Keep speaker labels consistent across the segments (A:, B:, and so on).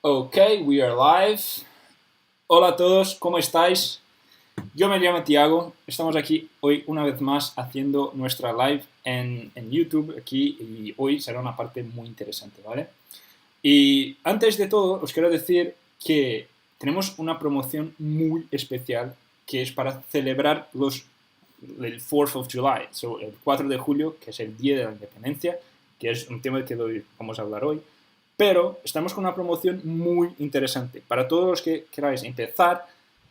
A: Ok, we are live. Hola a todos, ¿cómo estáis? Yo me llamo Tiago, estamos aquí hoy una vez más haciendo nuestra live en YouTube aquí y hoy será una parte muy interesante, ¿vale? Y antes de todo os quiero decir que tenemos una promoción muy especial que es para celebrar el 4th of July, el 4 de julio, que es el Día de la Independencia, que es un tema que vamos a hablar hoy. Pero estamos con una promoción muy interesante. Para todos los que queráis empezar,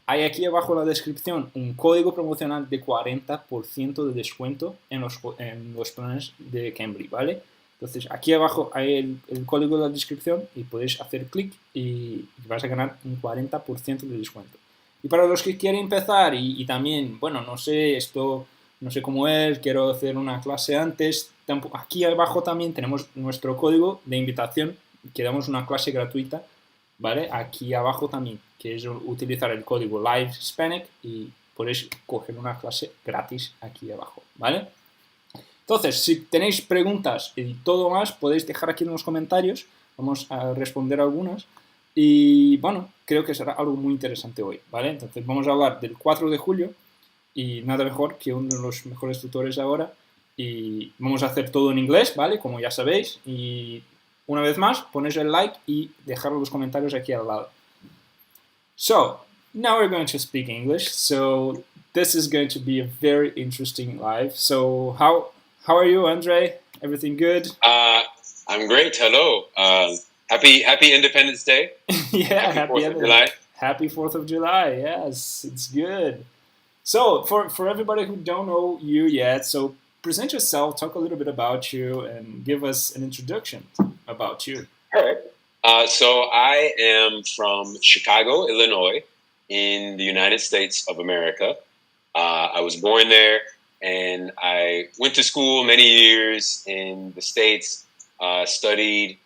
A: hay aquí abajo en la descripción un código promocional de 40% de descuento en los planes de Cambly, ¿vale? Entonces, aquí abajo hay el código de la descripción y podéis hacer clic y vais a ganar un 40% de descuento. Y para los que quieren empezar y también, bueno, no sé, esto no sé cómo es, quiero hacer una clase antes, aquí abajo también tenemos nuestro código de invitación, que damos una clase gratuita, ¿vale? Aquí abajo también, que es utilizar el código LIVEHISPANIC y podéis coger una clase gratis aquí abajo, ¿vale? Entonces, si tenéis preguntas y todo más, podéis dejar aquí en los comentarios, vamos a responder algunas. Y bueno, creo que será algo muy interesante hoy, ¿vale? Entonces vamos a hablar del 4 de julio y nada mejor que uno de los mejores tutores ahora. Y vamos a hacer todo en inglés, ¿vale? Como ya sabéis. Y una vez más, ponéis el like y dejar los comentarios aquí al lado. So, now we're going to speak English. So, this is going to be a very interesting live. So, how are you, Andre? Everything good?
B: I'm great. Hello. Happy Independence Day.
A: Yeah,
B: happy 4th of July.
A: Happy 4th of July. Yes, it's good. So, for everybody who don't know you yet, so present yourself, talk a little bit about you, and give us an introduction about you.
B: All right. So I am from Chicago, Illinois, in the United States of America. I was born there, and I went to school many years in the States, studied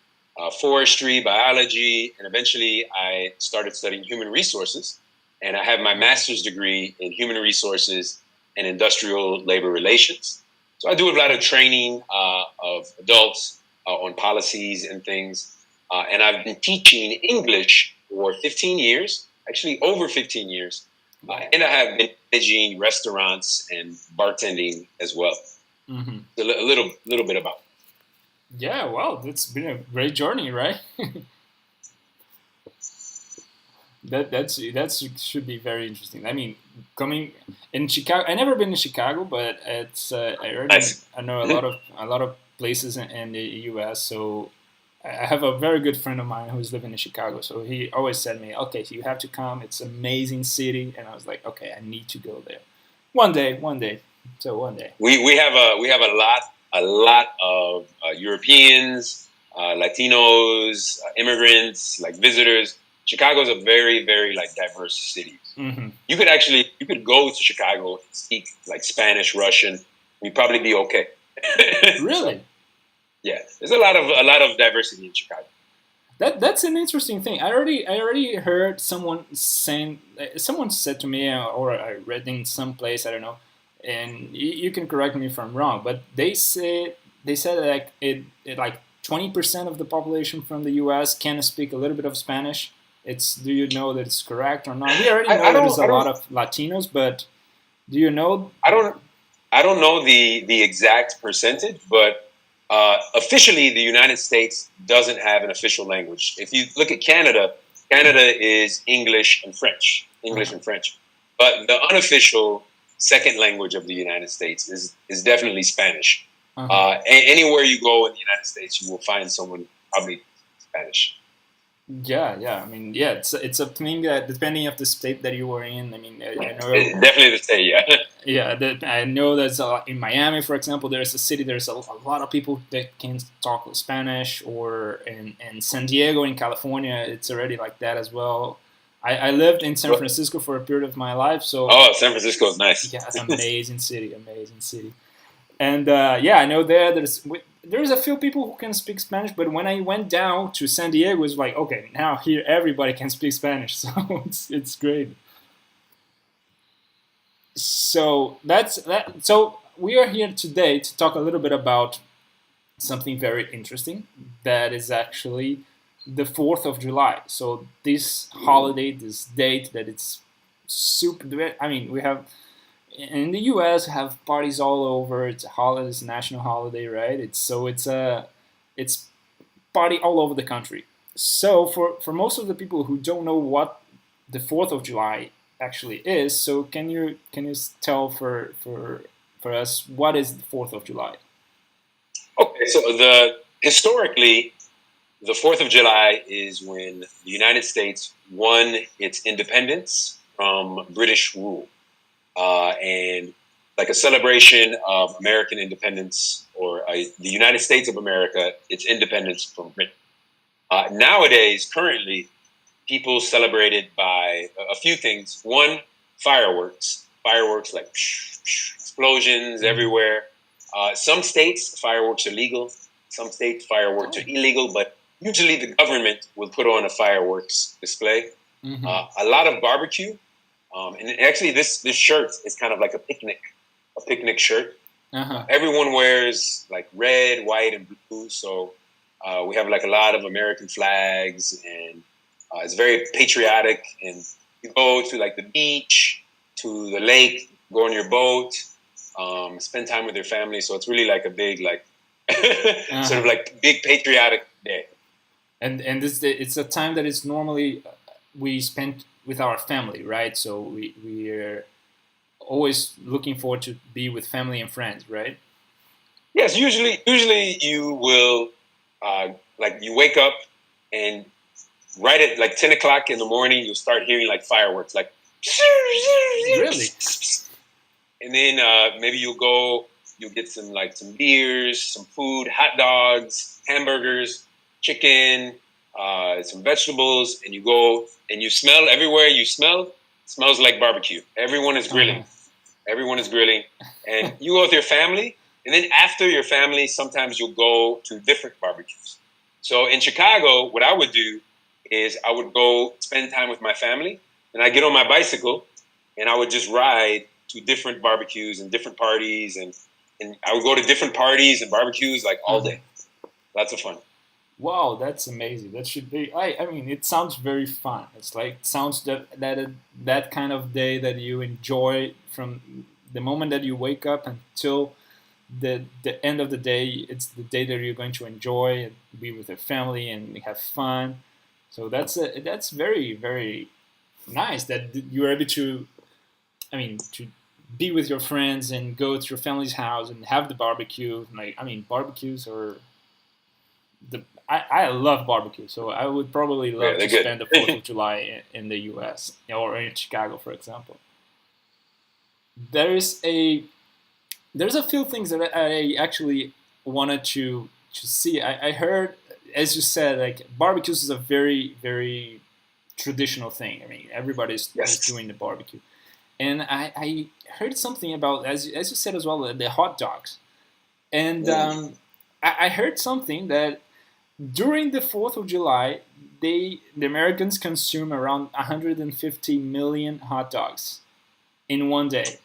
B: forestry, biology, and eventually I started studying human resources. And I have my master's degree in human resources and industrial labor relations. So I do a lot of training of adults on policies and things. And I've been teaching English for 15 years, actually over 15 years. And I have been managing restaurants and bartending as well.
A: Mm-hmm.
B: A little bit about.
A: Yeah, well, that's been a great journey, right? That should be very interesting. I mean, coming in Chicago, I never been to Chicago, but it's I know a lot of places in the U.S. So I have a very good friend of mine who's living in Chicago. So he always said to me, "Okay, so you have to come. It's an amazing city." And I was like, "Okay, I need to go there one day." So one day
B: we have a lot of Europeans, Latinos, immigrants, like visitors. Chicago's a very, very diverse city.
A: Mm-hmm.
B: You could go to Chicago and speak like Spanish, Russian. You'd probably be okay.
A: Really?
B: So, yeah, there's a lot of diversity in Chicago.
A: That's an interesting thing. I already heard someone said to me, or I read in some place, I don't know, and you can correct me if I'm wrong, but they said like it like 20% of the population from the U.S. can speak a little bit of Spanish. Do you know that it's correct or not? We already know there's a lot of Latinos, but do you know?
B: I don't know the exact percentage, but officially the United States doesn't have an official language. If you look at Canada is English and French. But the unofficial second language of the United States is definitely Spanish. Anywhere you go in the United States, you will find someone probably Spanish.
A: Yeah. I mean, yeah, it's a thing that depending of the state that you were in. I mean, I know
B: definitely the state, yeah.
A: Yeah, I know that's in Miami, for example. There's a city. There's a lot of people that can talk Spanish, or in San Diego, in California, it's already like that as well. I lived in San Francisco for a period of my life, so.
B: Oh, San Francisco is nice.
A: Yeah, it's an amazing city, And yeah, I know there's a few people who can speak Spanish, but when I went down to San Diego, it was like, okay, now here everybody can speak Spanish, so it's great. So that's that. So we are here today to talk a little bit about something very interesting that is actually the 4th of July. So this holiday, this date that it's super. I mean, we have in the U.S. have parties all over. It's a holiday, it's a national holiday, right? It's party all over the country. So for most of the people who don't know what the 4th of July actually is, so can you tell for us what is the 4th of July?
B: Okay, so historically, the 4th of July is when the United States won its independence from British rule. And like a celebration of American independence, or the United States of America, its independence from Britain. Nowadays, currently, people celebrate it by a few things. One, fireworks. Fireworks like explosions everywhere. Some states, fireworks are legal. Some states, fireworks are illegal, but usually the government will put on a fireworks display.
A: Mm-hmm.
B: A lot of barbecue. And actually, this shirt is kind of like a picnic shirt.
A: Uh-huh.
B: Everyone wears like red, white, and blue. So we have like a lot of American flags, and it's very patriotic. And you go to like the beach, to the lake, go on your boat, spend time with your family. So it's really like a big sort of like big patriotic day.
A: And it's a time that is normally we spend with our family, right? So we are always looking forward to be with family and friends, right?
B: Yes, usually you will like you wake up and right at like 10 o'clock in the morning you'll start hearing like fireworks, like
A: really.
B: And then maybe you'll get some beers, some food, hot dogs, hamburgers, chicken, some vegetables, and you go and you smell everywhere you smell. Smells like barbecue. Everyone is grilling. Everyone is grilling. And you go with your family. And then after your family, sometimes you'll go to different barbecues. So in Chicago, what I would do is I would go spend time with my family. And I get on my bicycle and I would just ride to different barbecues and different parties. And I would go to different parties and barbecues like all day. Lots of fun.
A: Wow, that's amazing. That should be. I mean, it sounds very fun. It's like sounds that kind of day that you enjoy from the moment that you wake up until the end of the day. It's the day that you're going to enjoy and be with your family and have fun. So that's very, very nice that you're able to. I mean, to be with your friends and go to your family's house and have the barbecue. Like, I mean, barbecues are I love barbecue, so I would probably love to spend the 4th of July in the U.S. or in Chicago, for example. There's a few things that I actually wanted to see. I heard, as you said, like barbecues is a very, very traditional thing. I mean, everybody's doing the barbecue. And I heard something about, as you said as well, the hot dogs. And I heard something that during the 4th of July, the Americans consume around 150 million hot dogs in one day.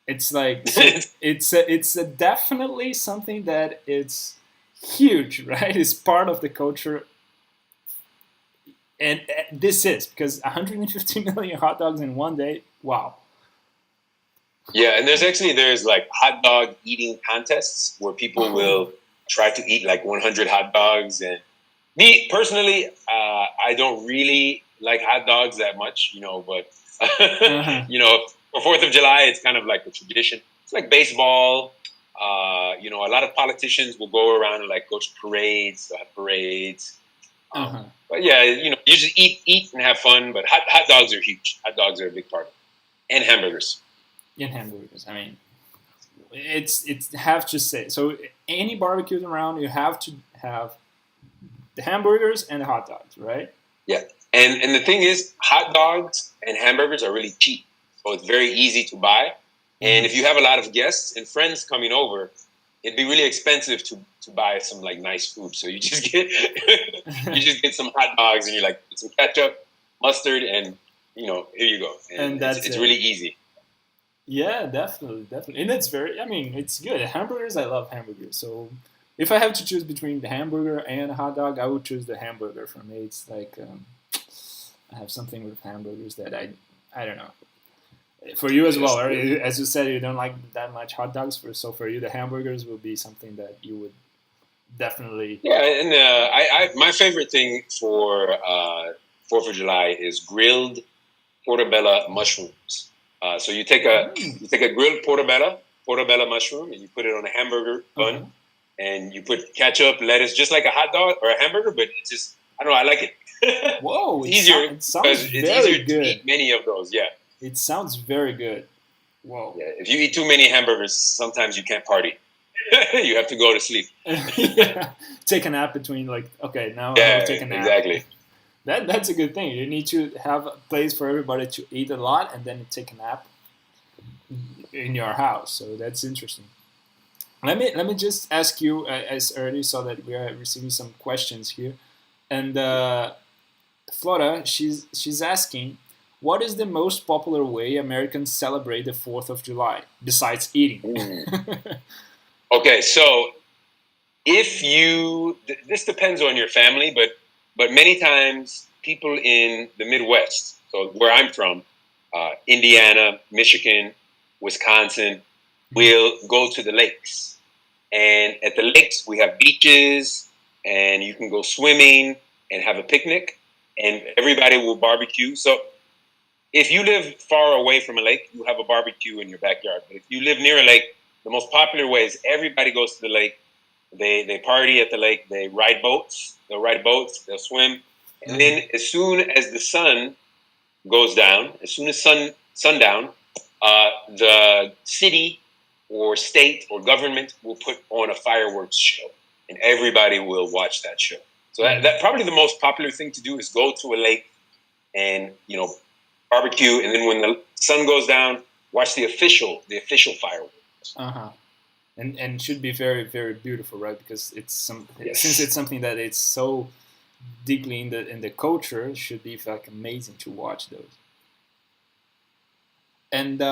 A: It's like it's definitely something that it's huge, right? It's part of the culture, and this is because 150 million hot dogs in one day. Wow.
B: Yeah, and there's like hot dog eating contests where people will try to eat like 100 hot dogs. And me personally, I don't really like hot dogs that much, but for 4th of July, it's kind of like a tradition. It's like baseball. A lot of politicians will go around and like go to parades. They'll have parades. But yeah, you just eat and have fun. But hot dogs are huge. Hot dogs are a big part of it. And hamburgers.
A: And hamburgers. I mean, it's have to say. So any barbecues around, you have to have the hamburgers and the hot dogs, right?
B: Yeah, and the thing is, hot dogs and hamburgers are really cheap, so it's very easy to buy. And if you have a lot of guests and friends coming over, it'd be really expensive to buy some like nice food. So you just get some hot dogs and you like put some ketchup, mustard, and here you go. And that's it's really easy.
A: Yeah, definitely, and it's very. I mean, it's good. Hamburgers, I love hamburgers. So If I have to choose between the hamburger and a hot dog, I would choose the hamburger. For me, it's like I have something with hamburgers that I don't know. For you as well, right? As you said, you don't like that much hot dogs. So for you, the hamburgers will be something that you would definitely.
B: Yeah, and my favorite thing for 4th of July is grilled portobello mushrooms. So you take a grilled portobello mushroom, and you put it on a hamburger bun, and you put ketchup, lettuce, just like a hot dog or a hamburger. But it's just, I don't know, I like it.
A: Whoa,
B: it's easier.
A: It sounds
B: it's
A: very
B: easier
A: good.
B: to eat many of those. Yeah.
A: It sounds very good. Whoa.
B: Yeah, if you eat too many hamburgers, sometimes you can't party. You have to go to sleep.
A: Yeah. Take a nap between, like, okay, now I'll take a nap.
B: Exactly.
A: That's a good thing. You need to have a place for everybody to eat a lot and then take a nap in your house. So that's interesting. Let me just ask you. I already saw that we are receiving some questions here, and Flora, she's asking, what is the most popular way Americans celebrate the 4th of July besides eating?
B: Okay, so this depends on your family, but many times people in the Midwest, so where I'm from, Indiana, Michigan, Wisconsin, will go to the lakes. And at the lakes, we have beaches, and you can go swimming and have a picnic, and everybody will barbecue. So if you live far away from a lake, you have a barbecue in your backyard. But if you live near a lake, the most popular way is everybody goes to the lake. They party at the lake. They ride boats. They'll ride boats. They'll swim. And then as soon as the sun goes down, as soon as sundown, the city or state or government will put on a fireworks show, and everybody will watch that show. So that probably the most popular thing to do is go to a lake and barbecue, and then when the sun goes down, watch the official fireworks.
A: And should be very, very beautiful, right? Because since it's something that it's so deeply in the culture, it should be like amazing to watch those. And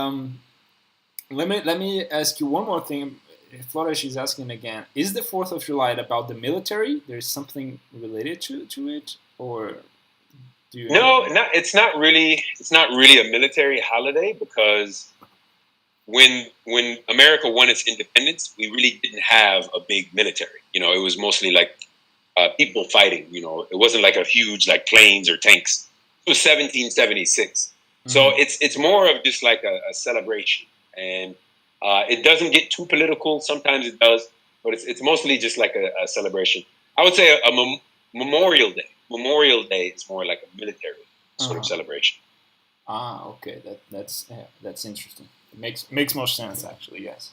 A: let me ask you one more thing. Flora, she's asking again: is the 4th of July about the military? There's something related to it, or do you?
B: No, it's not really. It's not really a military holiday because when America won its independence, we really didn't have a big military. It was mostly like people fighting. It wasn't like a huge like planes or tanks. It was 1776, so it's more of just like a celebration. And it doesn't get too political. Sometimes it does, but it's mostly just like a celebration. I would say a Memorial Day. Memorial Day is more like a military sort of celebration.
A: Okay, that's interesting. It makes more sense, actually. Yes.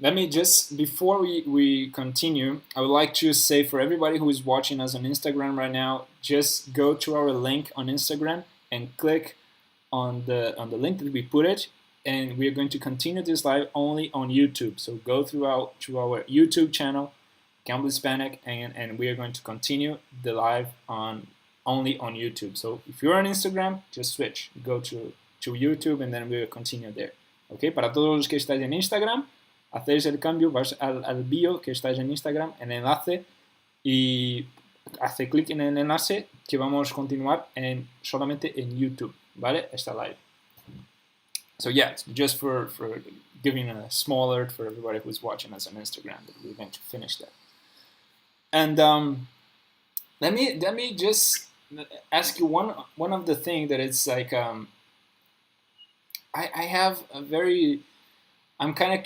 A: Let me just, before we continue, I would like to say for everybody who is watching us on Instagram right now, just go to our link on Instagram and click on the link that we put it. And we are going to continue this live only on YouTube. So go to our YouTube channel, Cambly Hispanic, and we are going to continue the live only on YouTube. So if you're on Instagram, just switch. Go to YouTube and then we will continue there. Okay, para todos los que estáis en Instagram, hacéis el cambio, vais al bio que estáis en Instagram, en el enlace, y hace clic en el enlace que vamos a continuar solamente en YouTube, ¿vale? Esta live. So yeah, just for giving a small alert for everybody who's watching us on Instagram that we're going to finish that. And let me just ask you one of the things that it's like I have a very I'm kind of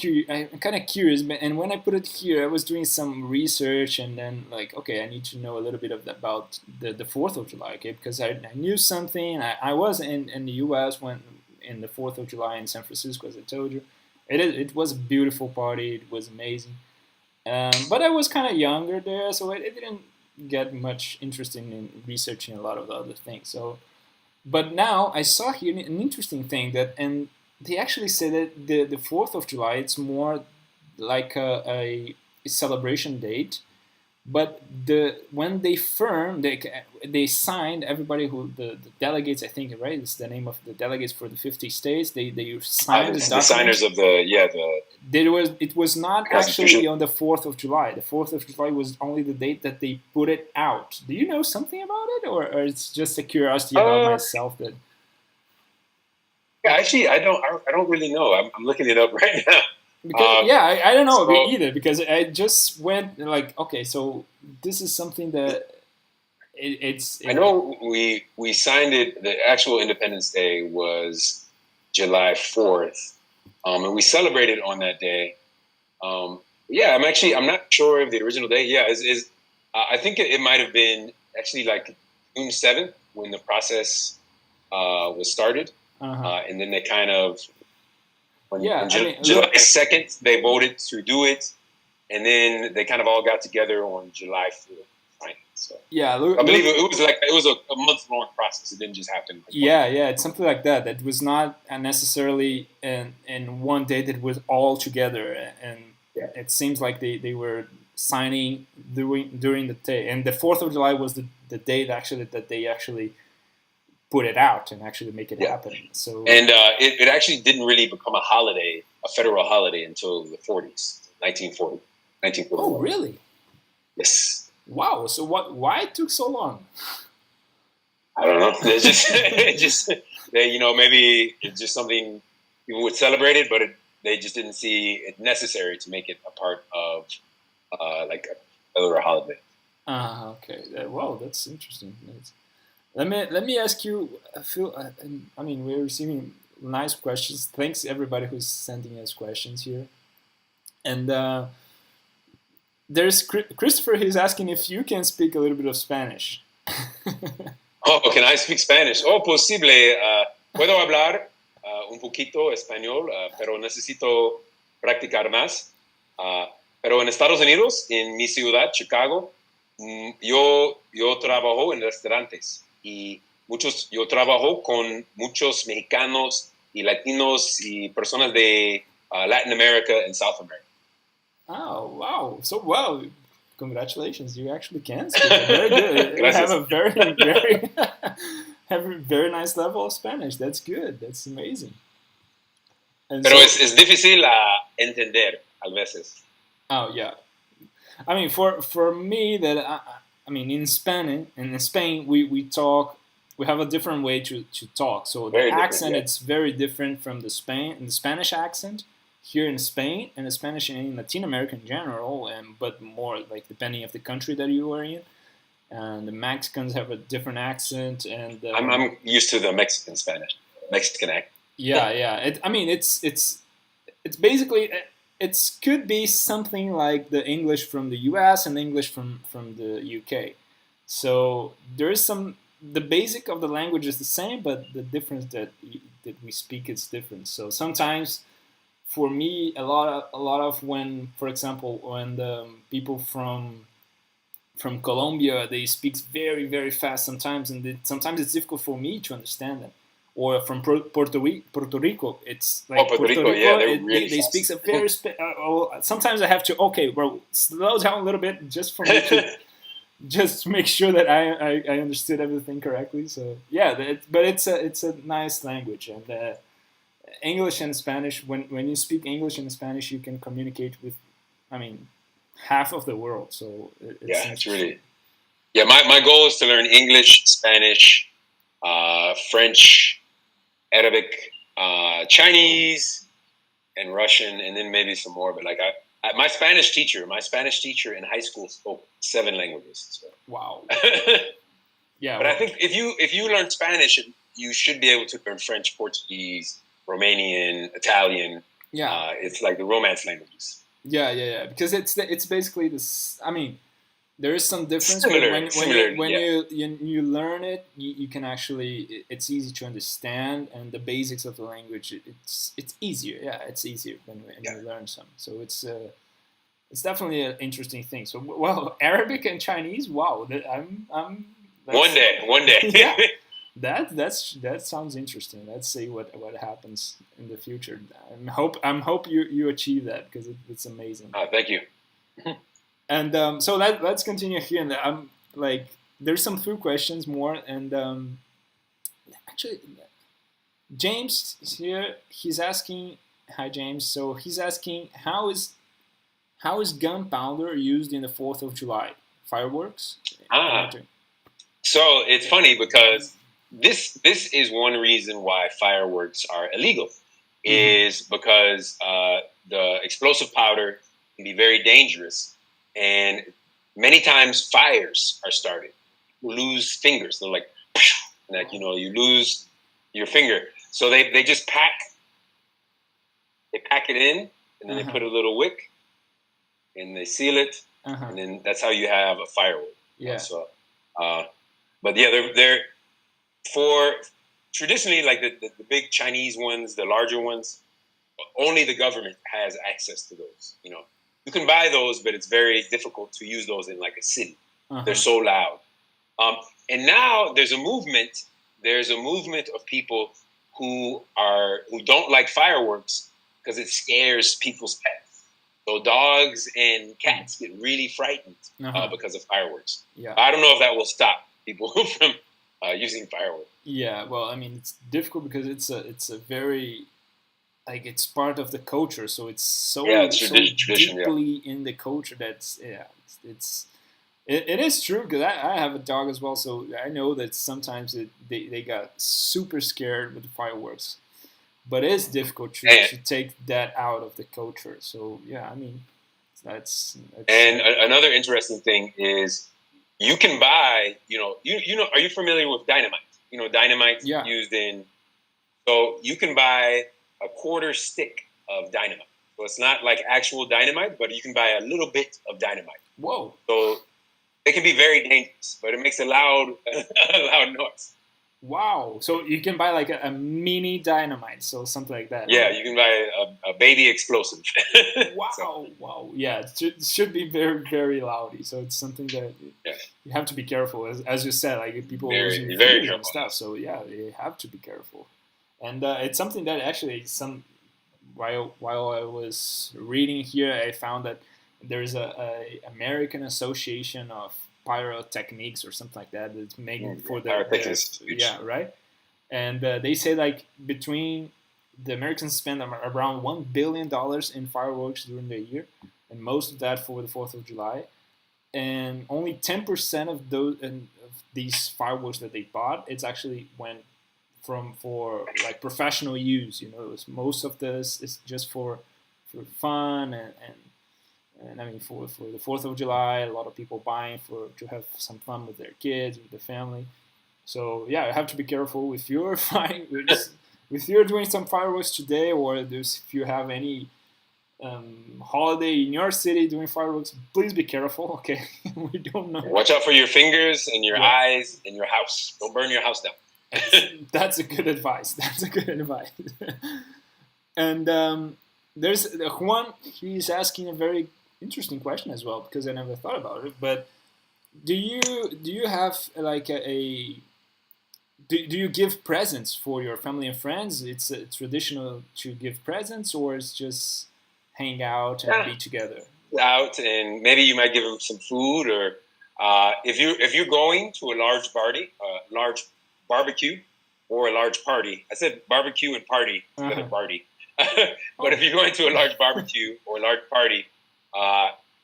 A: curious, and when I put it here, I was doing some research, and then like, okay, I need to know a little bit about the 4th of July, okay, because I knew something. I was in the U.S. when in the 4th of July in San Francisco, as I told you. It was a beautiful party. It was amazing, but I was kind of younger there, so I didn't get much interested in researching a lot of the other things. So, but now I saw here an interesting thing and they actually say that the 4th of July, it's more like a celebration date, but when they signed, everybody the delegates, I think, right, it's the name of the delegates for the 50 states, they signed
B: the signers of
A: It was not actually on the 4th of July. The 4th of July was only the date that they put it out. Do you know something about it, or it's just a curiosity about myself that?
B: Yeah, actually, I don't really know. I'm looking it up right now.
A: Because, I don't know either, because I just went like, okay, so this is something that
B: I know we signed it. The actual Independence Day was July 4th, and we celebrated on that day. I'm not sure of the original date. Yeah, I think it might have been actually like June 7th when the process was started, and then they kind of July 2nd they voted to do it, and then they kind of all got together on July 4th. Right. So
A: I
B: believe it was a month-long process. It didn't just happen.
A: It's something like that. It was not necessarily in one day that was all together, and it seems like they were signing during the day. And the 4th of July was the date that they actually put it out and actually make it happen. So
B: it actually didn't really become a holiday, a federal holiday, until the 40s, 1940.
A: Oh, really?
B: Yes.
A: Wow. So why it took so long?
B: I don't know. Maybe it's just something people would celebrate it, but they just didn't see it necessary to make it a part of like a other holiday.
A: Okay. Wow, that's interesting. Let me ask you. We're receiving nice questions. Thanks everybody who's sending us questions here. And there's Christopher. He's asking if you can speak a little bit of Spanish.
B: Oh, can I speak Spanish? Oh, posible. Puedo hablar un poquito español, pero necesito practicar más. Pero en Estados Unidos, en mi ciudad, Chicago, yo trabajo en restaurantes y yo trabajo con muchos mexicanos y latinos y personas de Latin America and South America.
A: Oh, wow. So, wow. Congratulations. You actually can speak it. Very good. You have a very nice level of Spanish. That's good. That's amazing.
B: Pero es difícil entender a veces.
A: Oh, yeah. I mean, for me, in Spain, we talk, we have a different way to talk. So the accent, it's very different from the Spanish accent here in Spain, and the Spanish in Latin America in general, but more like depending of the country that you are in. And the Mexicans have a different accent, and
B: I'm used to the Mexican accent.
A: It's basically it could be something like the English from the U.S. and English from the U.K. So there is the basic of the language is the same, but the difference that we speak is different. So sometimes, for me, a lot of when, for example, when the people from Colombia, they speak very, very fast sometimes, and sometimes it's difficult for me to understand them. Or from Puerto Rico, it's like
B: Puerto Rico,
A: they speak a very. Sometimes I have to slow down a little bit just for me to just make sure that I understood everything correctly. So but it's a nice language, and English and Spanish. When you speak English and Spanish, you can communicate with, half of the world. So
B: it's really. Yeah, my goal is to learn English, Spanish, French, Arabic, Chinese, and Russian, and then maybe some more. But my Spanish teacher in high school spoke 7 languages. So.
A: Wow.
B: But I think if you learn Spanish, you should be able to learn French, Portuguese, Romanian, Italian.
A: Yeah.
B: It's like the Romance languages.
A: Yeah. Because it's basically this. There is some difference,
B: similar,
A: but when you learn it, you can actually, it's easy to understand, and the basics of the language, it's easier. Yeah, it's easier when you learn some. So it's definitely an interesting thing. So Arabic and Chinese, wow,
B: one day.
A: Yeah, that sounds interesting. Let's see what happens in the future. I'm hope you achieve that, because it's amazing.
B: Thank you.
A: And so let's continue here. And there's some few questions more. And actually, James is here. He's asking, Hi James. So he's asking how is gunpowder used in the 4th of July? Fireworks?
B: Ah, so it's funny because this is one reason why fireworks are illegal, is because the explosive powder can be very dangerous, and many times fires are started. You lose fingers. They're like you lose your finger. So they just pack it in, and then they put a little wick, and they seal it, and then that's how you have a firework.
A: Yeah.
B: But yeah, they're for traditionally like the big Chinese ones, the larger ones. Only the government has access to those. You can buy those, but it's very difficult to use those in like a city. They're so loud. And now there's a movement. There's a movement of people who don't like fireworks because it scares people's pets. So dogs and cats get really frightened because of fireworks.
A: Yeah.
B: I don't know if that will stop people from using fireworks.
A: Yeah. Well, I mean, it's difficult because it's a very it's part of the culture, so it's so deeply in the culture that's it is true because I have a dog as well, so I know that sometimes they got super scared with the fireworks, but it's difficult to take that out of the culture. So yeah, I mean that's
B: and another interesting thing is you can buy are you familiar with dynamite? Dynamite used in, so you can buy a quarter stick of dynamite. So it's not like actual dynamite, but you can buy a little bit of dynamite.
A: Whoa.
B: So it can be very dangerous, but it makes a loud noise.
A: Wow. So you can buy like a mini dynamite, so something like that.
B: Yeah, you can buy a baby explosive.
A: Wow. Wow. Yeah, it should be very, very loudy. So it's something that you have to be careful. As you said, like people using
B: very
A: and stuff. So yeah, you have to be careful. And it's something that actually while I was reading here, I found that there's a American Association of Pyrotechnics or something like that that's making for the right. And they say like between the Americans spend around $1 billion in fireworks during the year, and most of that for the 4th of July. And only 10% of these fireworks that they bought, it's actually went for like professional use. Most of this is just for fun and I mean for the 4th of July, a lot of people buying to have some fun with their kids, with their family. So yeah, you have to be careful if you're if you're doing some fireworks today, or if you have any holiday in your city doing fireworks. Please be careful, okay? We don't know.
B: Watch out for your fingers and your eyes and your house. Don't burn your house down.
A: That's a good advice. And there's Juan. He's asking a very interesting question as well, because I never thought about it. But do you have like do you give presents for your family and friends? It's traditional to give presents, or it's just hang out and be together?
B: Out, and maybe you might give them some food, or if you're going to a large party, large barbecue, or a large party. I said barbecue and party together, party. But if you're going to a large barbecue or a large party,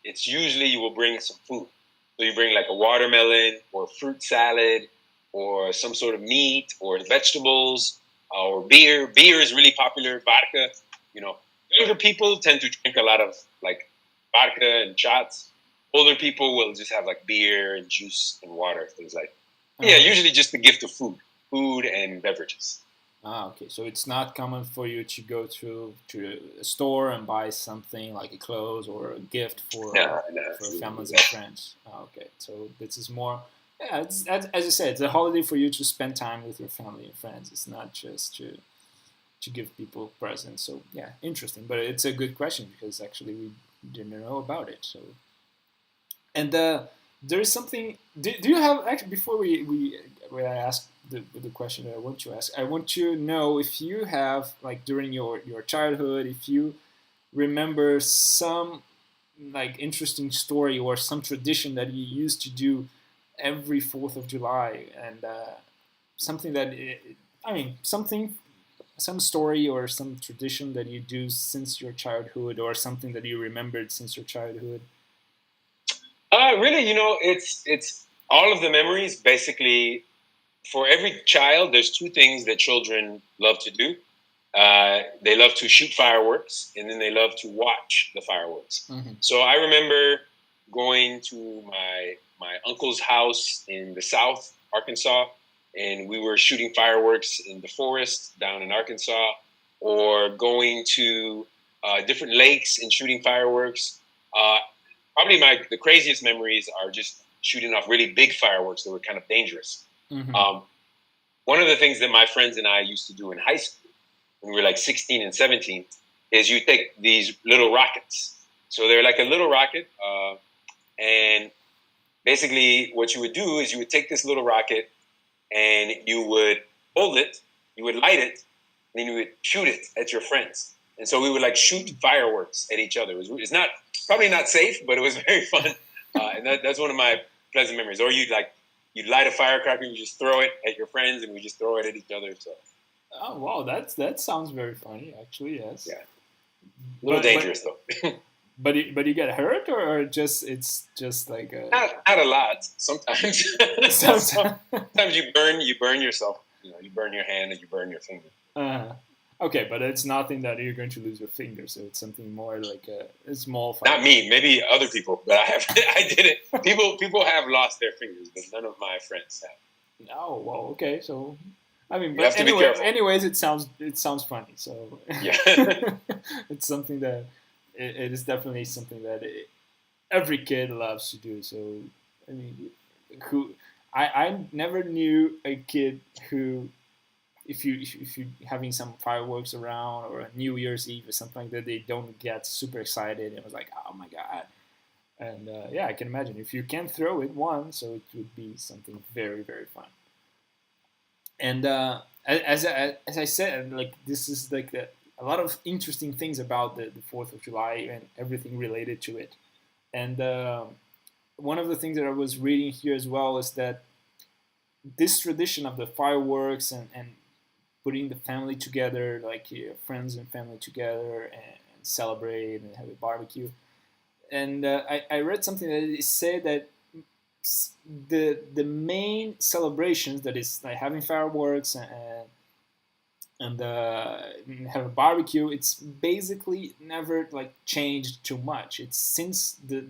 B: it's usually you will bring some food. So you bring like a watermelon or fruit salad or some sort of meat or vegetables or beer. Beer is really popular. Vodka. Younger people tend to drink a lot of like vodka and shots. Older people will just have like beer and juice and water, things like that. Yeah, usually just the gift of food and beverages.
A: Okay. So it's not common for you to go to a store and buy something like a clothes or a gift for families and friends. Okay. So this is more, it's, as you said, it's a holiday for you to spend time with your family and friends. It's not just to give people presents. So yeah, interesting. But it's a good question because actually we didn't know about it. So, and there is something. Do you have actually before I ask the question that I want to ask? I want to know if you have like during your childhood, if you remember some like interesting story or some tradition that you used to do every 4th of July, and something that something some story or some tradition that you do since your childhood, or something that you remembered since your childhood?
B: Really, it's all of the memories. Basically, for every child, there's two things that children love to do. They love to shoot fireworks, and then they love to watch the fireworks. Mm-hmm. So I remember going to my uncle's house in the South, Arkansas, and we were shooting fireworks in the forest down in Arkansas, or going to different lakes and shooting fireworks. Probably the craziest memories are just shooting off really big fireworks that were kind of dangerous. Mm-hmm. One of the things that my friends and I used to do in high school, when we were like 16 and 17, is you take these little rockets. So they're like a little rocket, and basically what you would do is you would take this little rocket and you would hold it, you would light it, and then you would shoot it at your friends. And so we would like shoot fireworks at each other. It's probably not safe, but it was very fun. And that's one of my pleasant memories. Or you'd light a firecracker and you just throw it at your friends, and we just throw it at each other. So.
A: Oh wow, that sounds very funny. Actually, yes.
B: Yeah. A little dangerous though.
A: But you get hurt, or it's just like a...
B: Not a lot. Sometimes. Sometimes you burn yourself. You burn your hand and you burn your finger.
A: Okay, but it's nothing that you're going to lose your finger. So it's something more like a small fire.
B: Not me. Maybe other people, but I didn't. People have lost their fingers, but none of my friends have.
A: Oh well, okay. So I mean,
B: but
A: anyways, it sounds funny. So
B: yeah,
A: it's something that it is definitely something that every kid loves to do. So I mean, I never knew a kid who, if you having some fireworks around or a New Year's Eve or something like that, they don't get super excited and was like, oh my god. And I can imagine if you can throw it once, so it would be something very, very fun. And as I said, like this is like a lot of interesting things about the 4th of July and everything related to it. And one of the things that I was reading here as well is that this tradition of the fireworks and putting the family together, like friends and family together, and celebrate and have a barbecue. And I read something that said that the main celebrations, that is like having fireworks and have a barbecue, it's basically never like changed too much. It's since the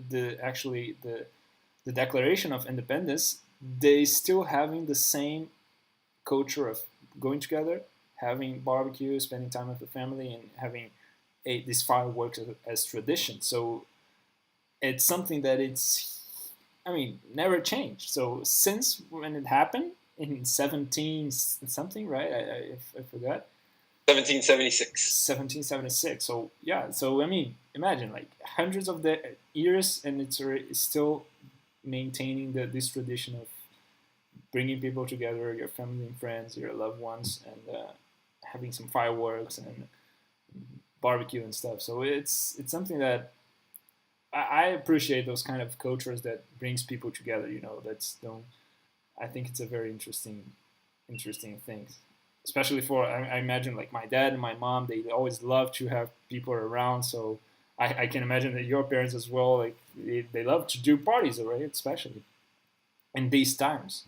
A: Declaration of Independence, they still having the same culture of going together, having barbecue, spending time with the family, and having these fireworks as tradition. So it's something that never changed. So since when it happened in 17 something, right? I forgot.
B: 1776.
A: 1776. So yeah. So I mean, imagine like hundreds of the years, and it's still maintaining this tradition of bringing people together, your family and friends, your loved ones, and having some fireworks and barbecue and stuff. So it's something that I appreciate, those kind of cultures that brings people together. I think it's a very interesting thing, especially for I imagine like my dad and my mom. They always love to have people around. So I can imagine that your parents as well. Like they love to do parties, right? Especially in these times.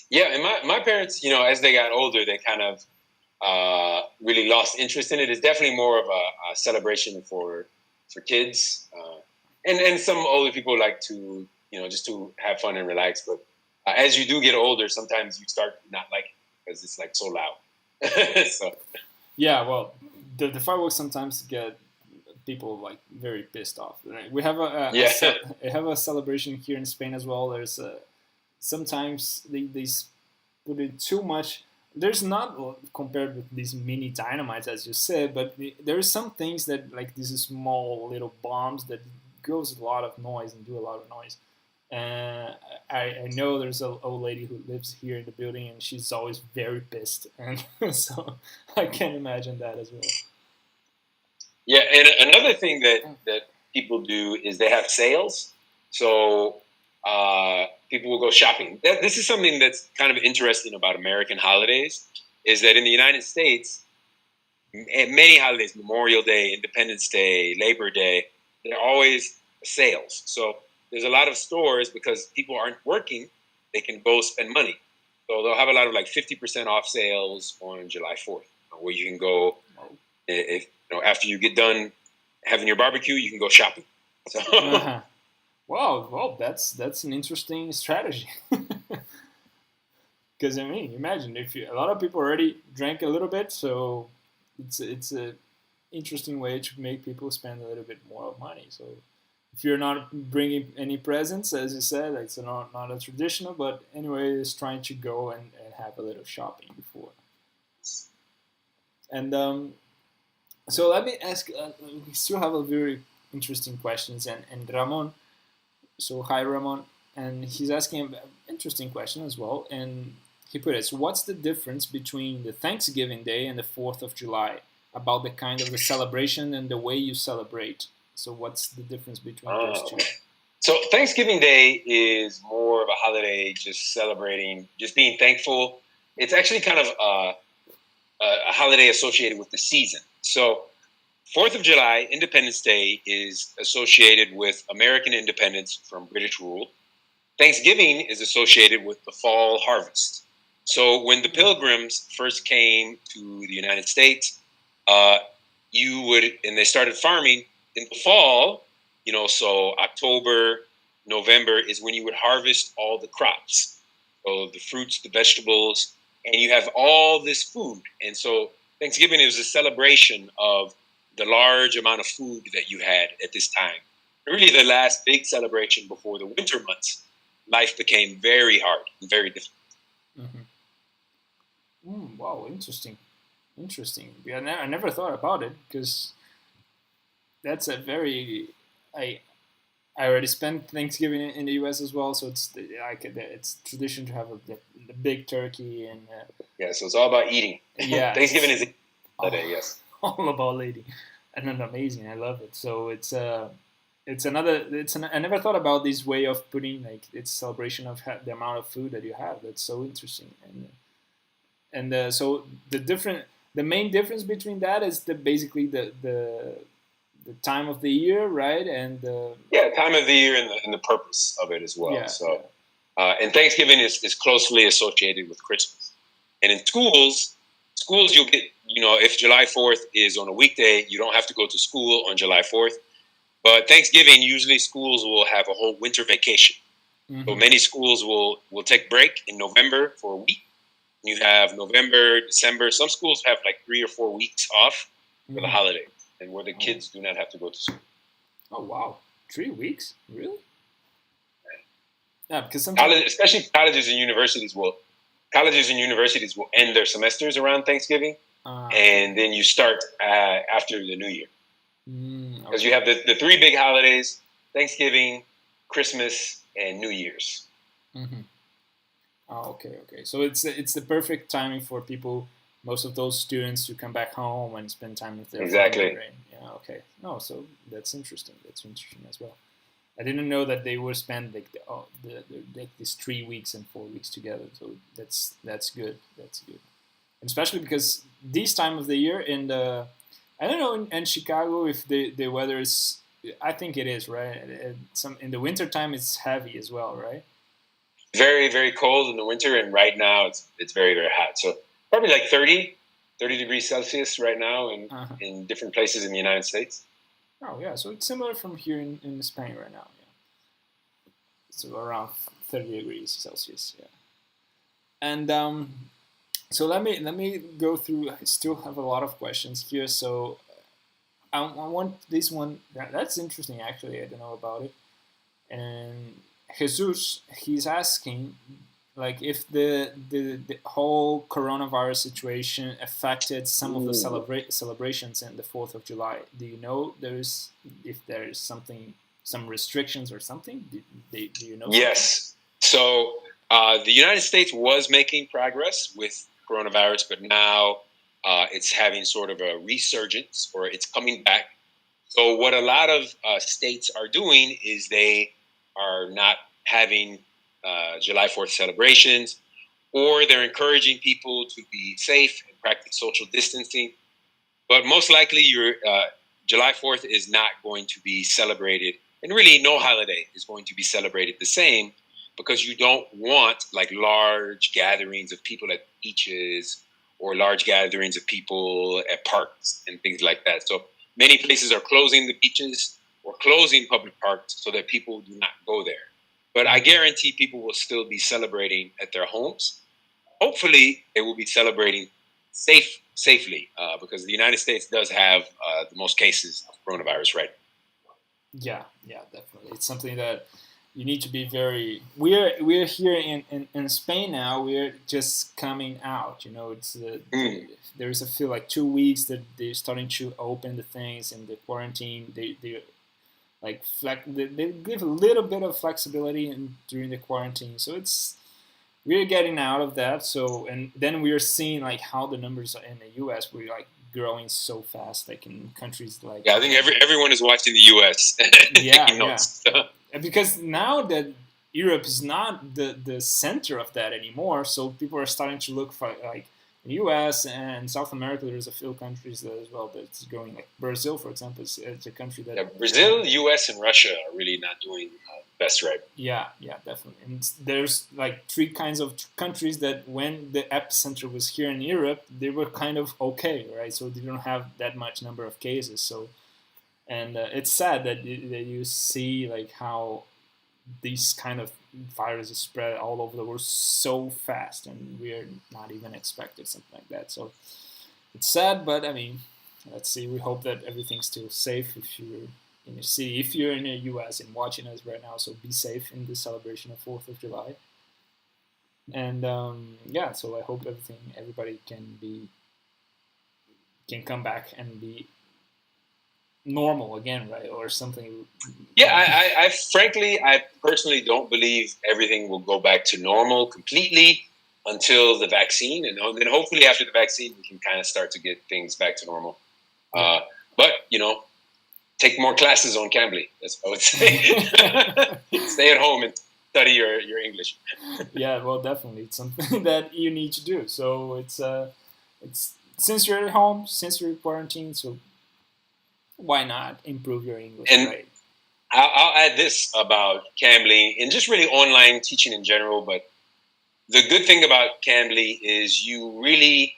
B: Yeah, and my parents, as they got older, they kind of really lost interest in it. It's definitely more of a celebration for kids, and some older people like to, just to have fun and relax. But as you do get older, sometimes you start not liking it because it's like so loud. So
A: yeah, well, the fireworks sometimes get people like very pissed off. Right? We have a celebration here in Spain as well. There's sometimes they put in too much. There's not compared with these mini dynamites, as you said, but there are some things that like these small little bombs that goes a lot of noise and do a lot of noise. I know there's an old lady who lives here in the building, and she's always very pissed, and so I can imagine that as well.
B: Yeah, and another thing that people do is they have sales. So people will go shopping. This is something that's kind of interesting about American holidays, is that in the United States, many holidays, Memorial Day, Independence Day, Labor Day, they're always sales. So there's a lot of stores, because people aren't working, they can go spend money. So they'll have a lot of like 50% off sales on July 4th, where you can go, if after you get done having your barbecue, you can go shopping. So.
A: Wow, that's an interesting strategy. Because I mean, imagine if a lot of people already drank a little bit, so it's a interesting way to make people spend a little bit more money. So if you're not bringing any presents, as you said, it's not a traditional, but anyway, it's trying to go and have a little shopping before. And so let me ask, we still have a very interesting questions, and Ramon, so hi Ramon, and he's asking an interesting question as well, and he put it, so what's the difference between the Thanksgiving Day and the 4th of July, about the kind of the celebration and the way you celebrate? So what's the difference between those two?
B: So Thanksgiving Day is more of a holiday, just celebrating, just being thankful. It's actually kind of a holiday associated with the season. So 4th of July, Independence Day, is associated with American independence from British rule. Thanksgiving is associated with the fall harvest. So when the Pilgrims first came to the United States, and they started farming in the fall, so October, November is when you would harvest all the crops. So the fruits, the vegetables, and you have all this food. And so Thanksgiving is a celebration of the large amount of food that you had at this time. Really the last big celebration before the winter months. Life became very hard and very difficult.
A: Wow, interesting. Yeah, I never thought about it, because that's a very... I already spent Thanksgiving in the U.S. as well, so it's tradition to have the big turkey and...
B: yeah, so it's all about eating.
A: Yeah.
B: Thanksgiving is a holiday, yes.
A: All about eating. And then amazing, I love it. So I never thought about this way of putting, like, it's celebration of the amount of food that you have. That's so interesting. And so the main difference between that is basically the time of the year, right? And
B: time of the year and the purpose of it as well.
A: Yeah,
B: so, and Thanksgiving is closely associated with Christmas. And in schools you'll get, if July 4th is on a weekday, you don't have to go to school on July 4th. But Thanksgiving, usually schools will have a whole winter vacation. So many schools will take break in November for a week. You have November, December. Some schools have like 3 or 4 weeks off for the holiday, and where the kids do not have to go to school.
A: Oh, wow. 3 weeks? Really? Yeah, because sometimes...
B: especially colleges and universities will end their semesters around Thanksgiving, and then you start after the New Year. Because you have the 3 big holidays: Thanksgiving, Christmas, and New Year's.
A: Oh, okay. So it's the perfect timing for people, most of those students, to come back home and spend time with their family. Right? Yeah. Okay. No, so that's interesting. That's interesting as well. I didn't know that they would spend like these 3 weeks and 4 weeks together. So that's good. That's good, and especially because this time of the year I don't know in Chicago if the weather is. I think it is, right. In the winter time it's heavy as well, right?
B: Very, very cold in the winter, and right now it's very, very hot. So probably like 30 degrees Celsius right now in different places in the United States.
A: Oh yeah, so it's similar from here in Spain right now. Yeah, so around 30 degrees Celsius. Yeah, and so let me go through. I still have a lot of questions here, so I want this one. That's interesting, actually. I don't know about it. And Jesus, he's asking, like, if the whole coronavirus situation affected some of the celebrations in the 4th of July. Do you know if there's some restrictions or something? Do you know?
B: Yes. So the United States was making progress with coronavirus, but now it's having sort of a resurgence, or it's coming back. So what a lot of states are doing is they are not having July 4th celebrations, or they're encouraging people to be safe and practice social distancing. But most likely, your July 4th is not going to be celebrated, and really no holiday is going to be celebrated the same, because you don't want like large gatherings of people at beaches or large gatherings of people at parks and things like that. So many places are closing the beaches or closing public parks so that people do not go there. But I guarantee people will still be celebrating at their homes. Hopefully, they will be celebrating safely, because the United States does have the most cases of coronavirus right now.
A: Yeah, definitely. It's something that you need to be very. We're here in Spain now. We're just coming out. You know, it's there's a feel like 2 weeks that they're starting to open the things and the quarantine. They like they give a little bit of flexibility during the quarantine. So we're getting out of that. So, and then we're seeing like how the numbers in the U.S. we're like growing so fast, like in countries like.
B: Yeah, I think everyone is watching the U.S. taking notes.
A: Because now that Europe is not the center of that anymore, so people are starting to look for like the U.S. and South America. There's a few countries as well that's growing. Like Brazil, for example, it's a country that.
B: Brazil, U.S. and Russia are really not doing best right.
A: Yeah, definitely. And there's like 3 kinds of countries that when the epicenter was here in Europe, they were kind of okay, right? So they don't have that much number of cases. So, and it's sad that you see like how these kind of viruses spread all over the world so fast, and we're not even expected something like that. So it's sad, but I mean, let's see. We hope that everything's still safe if you're in your city, if you're in the U.S. and watching us right now. So be safe in the celebration of 4th of July. And so I hope everybody can come back and be normal again, right? Or something.
B: Yeah, I frankly, I personally don't believe everything will go back to normal completely until the vaccine, and then hopefully after the vaccine we can kind of start to get things back to normal. But take more classes on Cambly. That's what I would say. Stay at home and study your English.
A: Yeah, well, definitely, it's something that you need to do. So it's since you're at home, since you're quarantined, so why not improve your English?
B: And
A: right?
B: I'll add this about Cambly and just really online teaching in general. But the good thing about Cambly is you really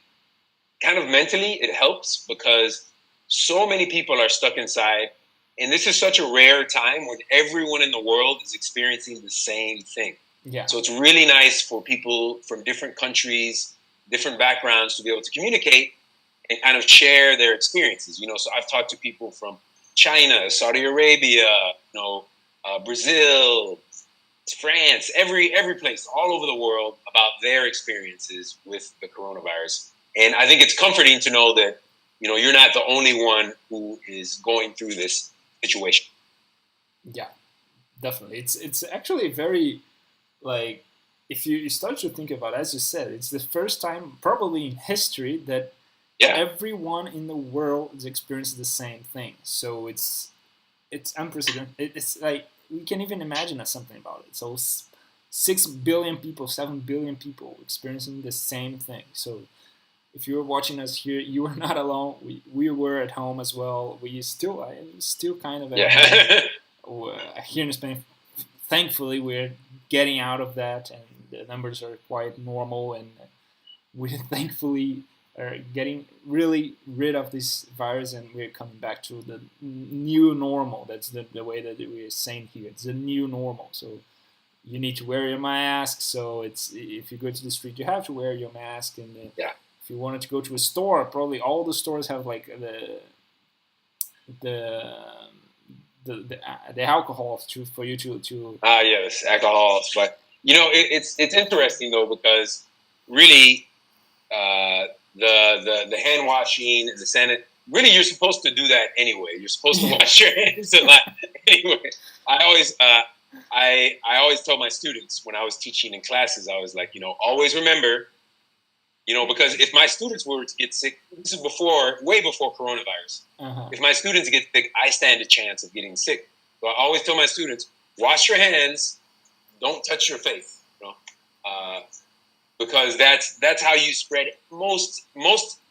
B: kind of mentally it helps, because so many people are stuck inside, and this is such a rare time when everyone in the world is experiencing the same thing.
A: Yeah.
B: So it's really nice for people from different countries, different backgrounds to be able to communicate and kind of share their experiences. So I've talked to people from China, Saudi Arabia, Brazil, France, every place all over the world about their experiences with the coronavirus. And I think it's comforting to know that you're not the only one who is going through this situation.
A: Yeah, definitely. It's actually very, like, if you start to think about it, as you said, it's the first time probably in history that everyone in the world is experiencing the same thing. So it's unprecedented. It's like we can't even imagine something about it. So 6 billion people, 7 billion people experiencing the same thing. So if you were watching us here, you were not alone. We were at home as well. I am still kind of at home. Here in Spain. Thankfully, we're getting out of that, and the numbers are quite normal, and we thankfully are getting really rid of this virus, and we're coming back to the new normal. That's the way that we're saying here. It's the new normal. So you need to wear your mask. So if you go to the street, you have to wear your mask, and if you wanted to go to a store, probably all the stores have like the alcohol for you to.
B: Yes, alcohol. But it's interesting though, because really the hand washing and the sanit. Really, you're supposed to do that anyway. You're supposed to wash your hands a lot anyway. I always tell my students when I was teaching in classes, I was like, always remember. Because if my students were to get sick, this is way before coronavirus. Uh-huh. If my students get sick, I stand a chance of getting sick. So I always tell my students, wash your hands, don't touch your face. because that's how you spread it. Most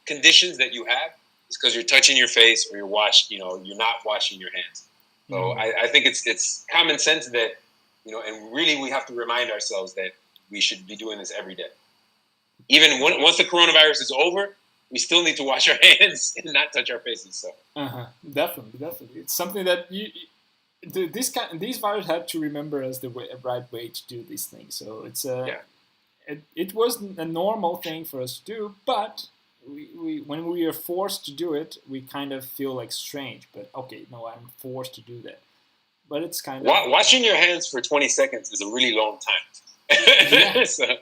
B: conditions that you have is because you're touching your face or you're not washing your hands. So I think it's common sense that, and really we have to remind ourselves that we should be doing this every day. Even once the coronavirus is over, we still need to wash our hands and not touch our faces. So
A: definitely, it's something that these virus had to remember as the right way to do these things. So it's it was a normal thing for us to do, but we when we are forced to do it, we kind of feel like strange. But okay, no, I'm forced to do that. But it's kind of
B: washing your hands for 20 seconds is a really long time.
A: Yeah.
B: So,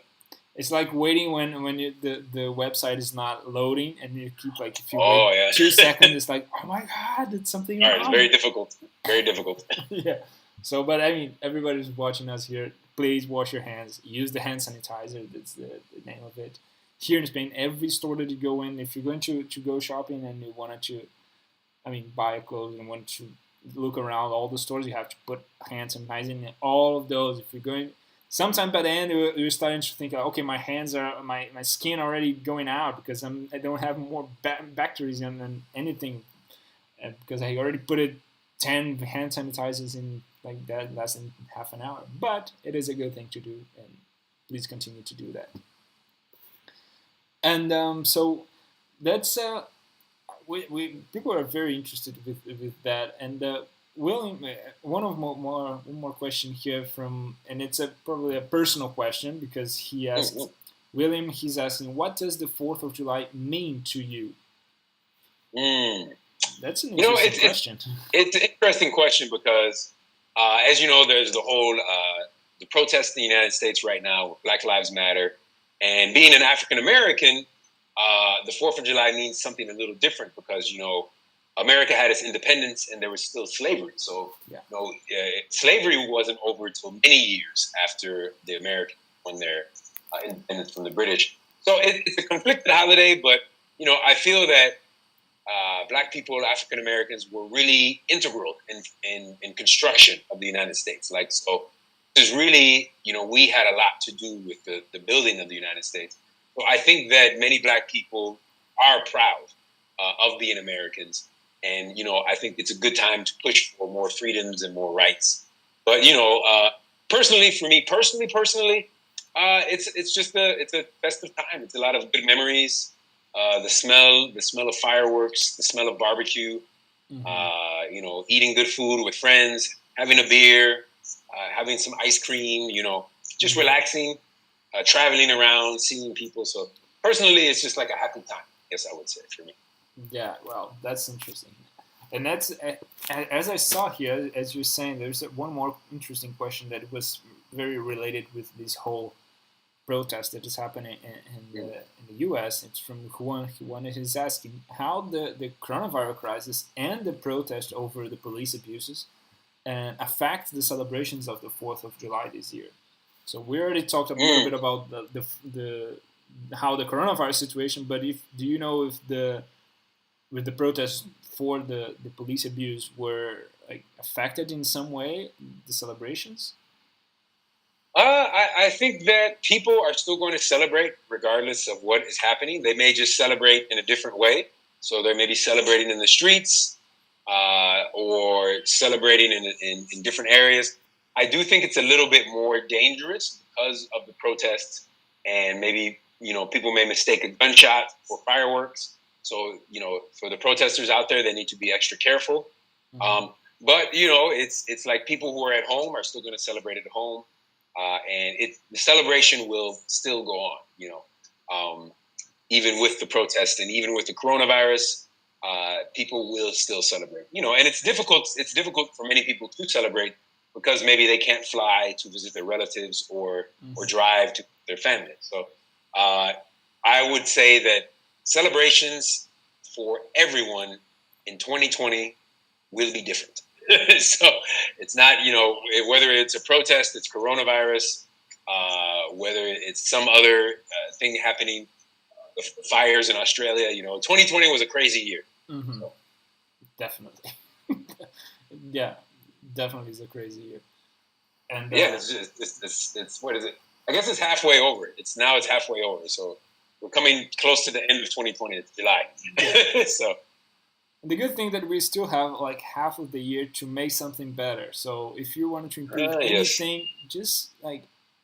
A: it's like waiting when the website is not loading, and you keep like if you wait 2 seconds, it's like, oh my god, it's something wrong.
B: It's very difficult. Very difficult.
A: Yeah. So, but I mean, everybody's watching us here. Please wash your hands. Use the hand sanitizer. That's the name of it. Here in Spain, every store that you go in, if you're going to go shopping and you wanted to, buy clothes and want to look around all the stores, you have to put hand sanitizer in all of those. If you're going, sometime by the end, you're starting to think, okay, my hands are, my skin already going out because I don't have more bacteria than anything, because I already put 10 hand sanitizers in like that less than half an hour. But it is a good thing to do, and please continue to do that. And so that's we people are very interested with that. And William, one more question here and it's probably a personal question, because he asked William. He's asking, what does the 4th of July mean to you? That's an interesting question.
B: It's an interesting question because, as you know, there's the whole the protests in the United States right now, Black Lives Matter, and being an African American, the 4th of July means something a little different because America had its independence and there was still slavery. So slavery wasn't over until many years after the Americans won their independence from the British. So it's a conflicted holiday, but I feel that Black people, African Americans, were really integral in construction of the United States. So there's really, we had a lot to do with the building of the United States. So I think that many Black people are proud of being Americans. And, I think it's a good time to push for more freedoms and more rights. But, personally, for me, it's just it's a festive time. It's a lot of good memories. The smell of fireworks, the smell of barbecue, eating good food with friends, having a beer, having some ice cream, just relaxing, traveling around, seeing people. So personally, it's just like a happy time, I guess I would say, for me.
A: Yeah, well, that's interesting. And that's, as I saw here, as you're saying, there's one more interesting question that was very related with this whole protest that is happening in the U.S. It's from Juan. Juan is asking how the coronavirus crisis and the protest over the police abuses affect the celebrations of the 4th of July this year. So we already talked a little bit about the how the coronavirus situation, but do you know if with the protests for the police abuse were affected in some way the celebrations?
B: I think that people are still going to celebrate regardless of what is happening. They may just celebrate in a different way. So they may be celebrating in the streets or celebrating in different areas. I do think it's a little bit more dangerous because of the protests, and maybe, people may mistake a gunshot for fireworks. So, for the protesters out there, they need to be extra careful. Mm-hmm. But, it's like people who are at home are still going to celebrate at home. And the celebration will still go on, even with the protest and even with the coronavirus, people will still celebrate, and it's difficult. It's difficult for many people to celebrate because maybe they can't fly to visit their relatives or drive to their family. So I would say that celebrations for everyone in 2020 will be different. So it's not, whether it's a protest, it's coronavirus, whether it's some other thing happening, the fires in Australia, 2020 was a crazy year.
A: Mm-hmm. So. Definitely. Yeah, definitely is a crazy year. And
B: it's what is it? I guess it's halfway over. It's halfway over. So we're coming close to the end of 2020. It's July. So
A: the good thing that we still have like half of the year to make something better. So if you wanted to improve anything, just like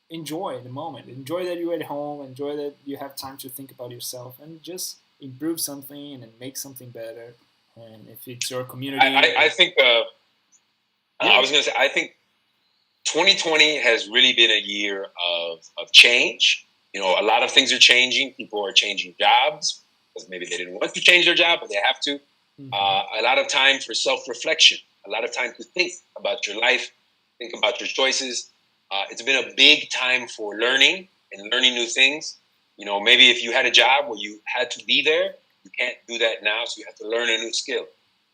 A: enjoy the moment. Enjoy that you're at home. Enjoy that you have time to think about yourself, and just improve something and make something better. And if it's your community,
B: I think I was going to say, I think 2020 has really been a year of change. You know, a lot of things are changing. People are changing jobs because maybe they didn't want to change their job, but they have to. A lot of time for self-reflection, a lot of time to think about your life, think about your choices. It's been a big time for learning and learning new things. You know, maybe if you had a job where you had to be there, you can't do that now, so you have to learn a new skill.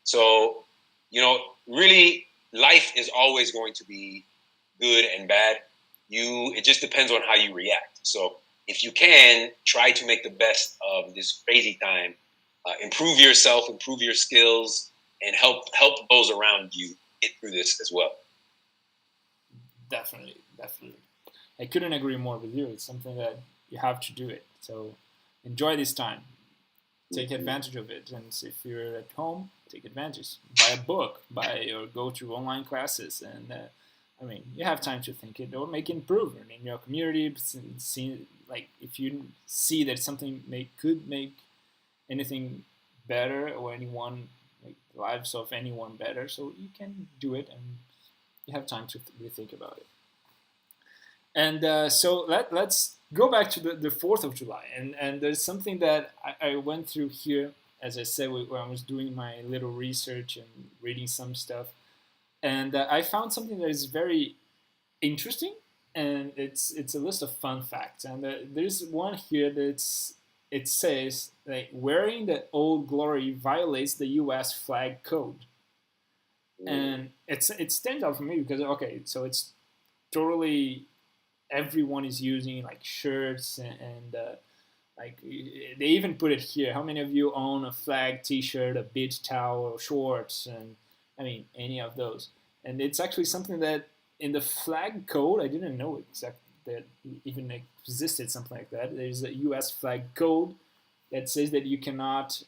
B: So, you know, really, life is always going to be good and bad. It just depends on how you react. So if you can, try to make the best of this crazy time. Improve yourself, improve your skills, and help those around you get through this as well.
A: Definitely. I couldn't agree more with you. It's something that you have to do it. So enjoy this time. Take advantage of it. And if you're at home, take advantage. Buy a book, or go to online classes. And you have time to think it or make improvement in your community. Like if you see that something could make anything better, or anyone, like the lives of anyone better, so you can do it, and you have time to think about it. And so let's go back to the 4th of July, and there's something that I went through here, as I said, when I was doing my little research and reading some stuff, and I found something that is very interesting, and it's a list of fun facts, and there's one here it says like wearing the Old Glory violates the U.S. flag code, and it stands out for me because so it's totally everyone is using like shirts and like they even put it here. How many of you own a flag T-shirt, a beach towel, shorts, and any of those? And it's actually something that in the flag code I didn't know exactly that even existed something like that. There's a U.S. flag code that says that you cannot.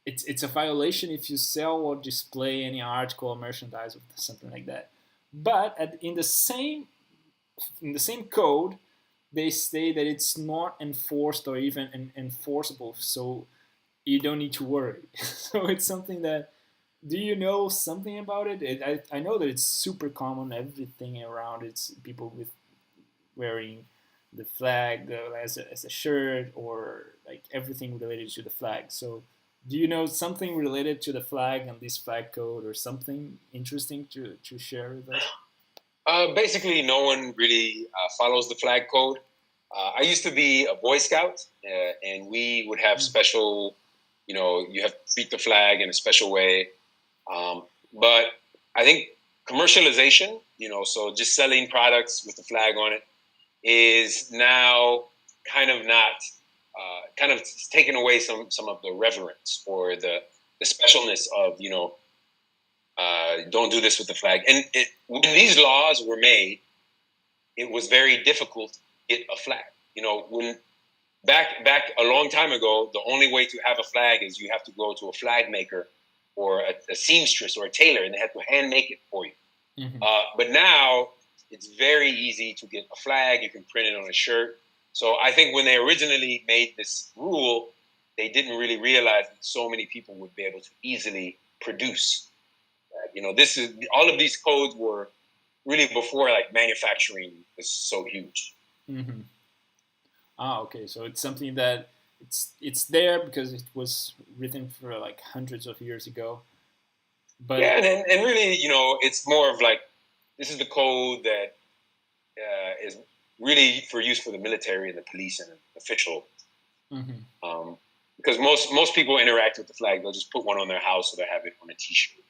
A: It's a violation if you sell or display any article or merchandise or something like that. But in the same code, they say that it's not enforced or even enforceable, so you don't need to worry. So it's something that. Do you know something about it? I know that it's super common. Everything around it's people with wearing the flag as a shirt, or like everything related to the flag. So do you know something related to the flag and this flag code, or something interesting to share with us?
B: Basically, no one really follows the flag code. I used to be a Boy Scout, and we would have special, you have to treat the flag in a special way. But I think commercialization, so just selling products with the flag on it, is now kind of taken away some of the reverence or the specialness of, don't do this with the flag. And when these laws were made, it was very difficult to get a flag. When back a long time ago, the only way to have a flag is you have to go to a flag maker or a seamstress or a tailor, and they have to hand make it for you. Mm-hmm. But now it's very easy to get a flag. You can print it on a shirt. So I think when they originally made this rule, they didn't really realize that so many people would be able to easily produce. All of these codes were really before like manufacturing was so huge.
A: Mm-hmm. Okay. So it's something that it's there because it was written for like hundreds of years ago. But
B: yeah, and really, it's more of like this is the code that is really for use for the military and the police and official. Mm-hmm. Because most people interact with the flag, they'll just put one on their house or they have it on a T-shirt.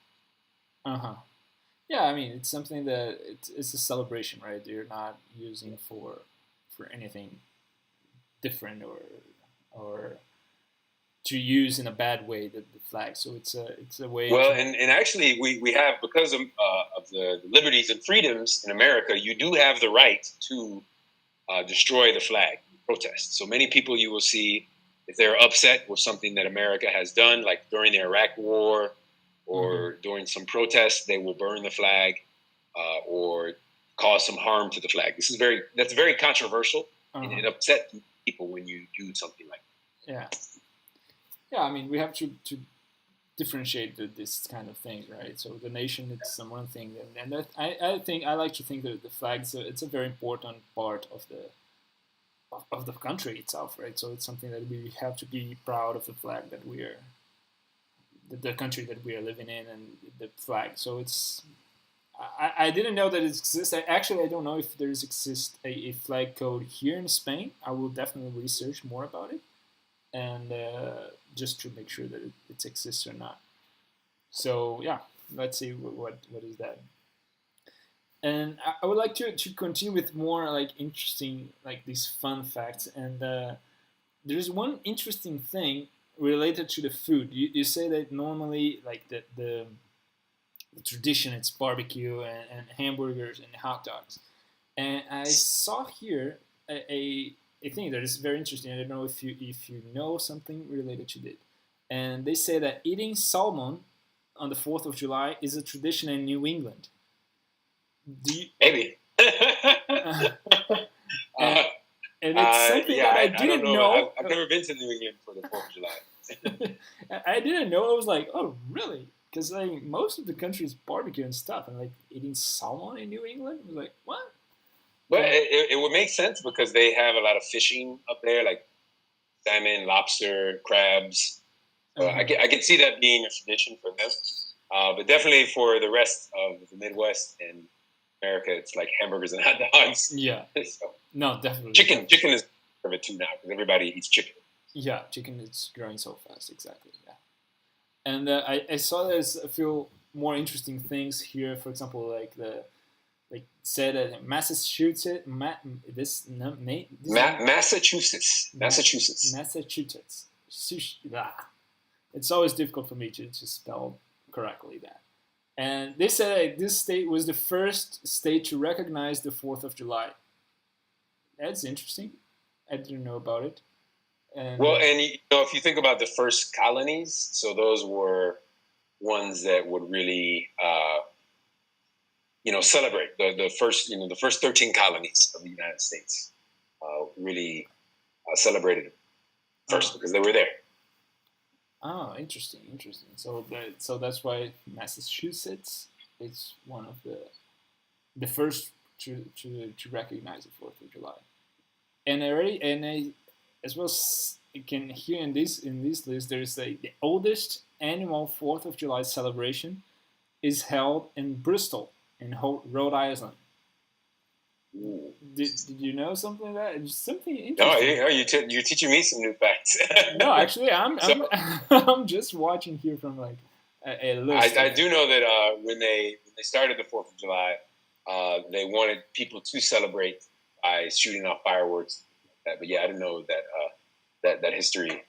A: Yeah, it's something that it's a celebration, right? You're not using for anything different or to use in a bad way the flag. So it's a way.
B: Well, and actually, we have, because of the liberties and freedoms in America, you do have the right to destroy the flag, protest. So many people you will see, if they're upset with something that America has done, like during the Iraq War or during some protests, they will burn the flag or cause some harm to the flag. That's very controversial, and it upsets people when you do something like that.
A: Yeah. Yeah, I mean, we have to differentiate this kind of thing, right? So the nation, it's one thing, and that, I like to think that the flag it's a very important part of the country itself, right? So it's something that we have to be proud of, the flag that we are, the country that we are living in, and the flag. So it's, I didn't know that it exists. I don't know if there exists a flag code here in Spain. I will definitely research more about it, and just to make sure that it exists or not. So yeah, let's see what is that. And I would like to continue with more like interesting, like these fun facts. And there's one interesting thing related to the food. You say that normally like the tradition, it's barbecue and hamburgers and hot dogs. And I saw here a thing that is very interesting. I don't know if you know something related to it. And they say that eating salmon on the 4th of July is a tradition in New England.
B: Maybe.
A: And it's something that I didn't know.
B: I've never been to New England for the 4th of July.
A: I didn't know. I was like, oh, really? Because like most of the country is barbecue and stuff, and like eating salmon in New England, I was like, what?
B: But it would make sense because they have a lot of fishing up there, like salmon, lobster, crabs. I can see that being a tradition for them. But definitely for the rest of the Midwest and America, it's like hamburgers and hot dogs.
A: Yeah.
B: So,
A: no, definitely.
B: Chicken is part of it too now because everybody eats chicken.
A: Yeah, chicken is growing so fast. Exactly. Yeah. And I saw there's a few more interesting things here. For example, said that Massachusetts. It's always difficult for me to spell correctly that. And they said this state was the first state to recognize the 4th of July. That's interesting. I didn't know about it. And
B: if you think about the first colonies, so those were ones that would really, celebrate the first 13 colonies of the United States really celebrated first because they were there.
A: Oh, interesting. So that's why Massachusetts is one of the first to recognize the 4th of July. And I as well can hear in this list there's the oldest annual 4th of July celebration is held in Bristol in Rhode Island. Did you know something like that? It's something interesting.
B: Oh, you're teaching me some new facts.
A: No, actually, I'm just watching here from like a list.
B: I do know that when they started the 4th of July, they wanted people to celebrate by shooting off fireworks. But yeah, I didn't know that history.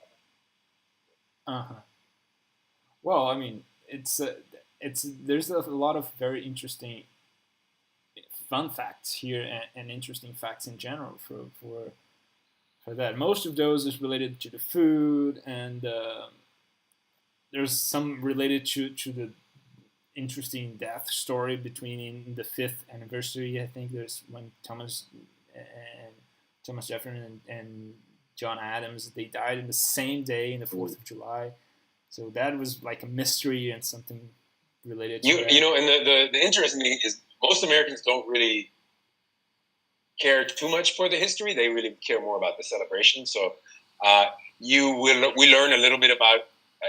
A: Well, I mean, there's a lot of very interesting fun facts here and interesting facts in general for that. Most of those is related to the food, and there's some related to the interesting death story between the 5th anniversary. I think there's when Thomas Jefferson and John Adams, they died in the same day in the 4th of July. So that was like a mystery and something related to that.
B: And the interesting thing is most Americans don't really care too much for the history. They really care more about the celebration. So we learn a little bit about